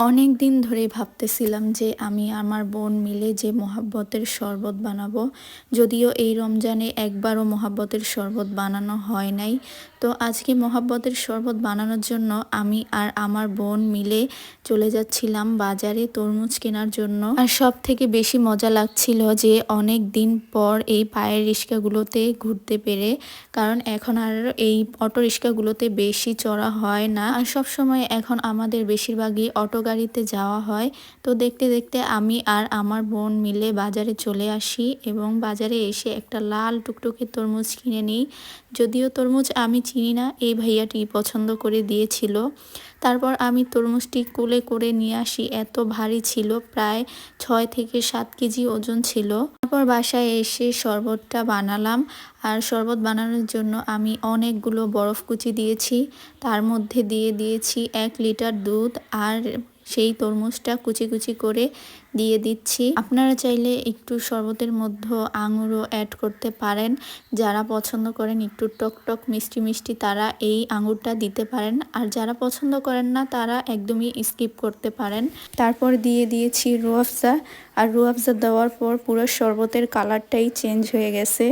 অনেক দিন ধরেই ভাবতেছিলাম যে আমি আমার বোন মিলে যে মহাব্বতের শরবত বানাবো। যদিও এই রমজানে একবারও মহাব্বতের শরবত বানানো হয় নাই। তো আজকে মহাব্বতের শরবত বানানোর জন্য আমি আর আমার বোন মিলে চলে যাচ্ছিলাম বাজারে তরমুজ কেনার জন্য। আর সব থেকে বেশি মজা লাগছিল যে অনেক দিন পর এই পায়ের রিক্সাগুলোতে ঘুরতে পেরে, কারণ এখন আর এই অটো রিক্সাগুলোতে বেশি চড়া হয় না। আর সব সময় এখন আমাদের বেশিরভাগই অটো গাড়িতে যাওয়া হয়। তো দেখতে দেখতে আমি আর আমার বোন মিলে বাজারে চলে আসি এবং বাজারে এসে একটা লাল টুকটুকে তরমুজ কিনে নিই। যদিও তরমুজ আমি চিনি না, এই ভাইয়াটি পছন্দ করে দিয়েছিল। তারপর আমি তরমুজটি কোলে করে নিয়ে আসি, এত ভারী ছিল, প্রায় 6 থেকে 7 কেজি ওজন ছিল। তারপর বাসায় এসে শরবতটা বানালাম। আর শরবত বানানোর জন্য আমি অনেকগুলো বরফ কুচি দিয়েছি, তার মধ্যে দিয়ে দিয়েছি 1 লিটার দুধ আর সেই তরমুজটা কুচি কুচি করে দিয়ে দিচ্ছি। আপনারা চাইলে একটু শরবতের মধ্যে আঙুরও অ্যাড করতে পারেন। যারা পছন্দ করেন একটু টক টক মিষ্টি মিষ্টি তারা এই আঙুরটা দিতে পারেন, আর যারা পছন্দ করেন না তারা একদমই স্কিপ করতে পারেন। তারপর দিয়ে দিয়েছি রুহ আফজা, আর রুহ আফজা দেওয়ার পর পুরো শরবতের কালারটাই চেঞ্জ হয়ে গেছে।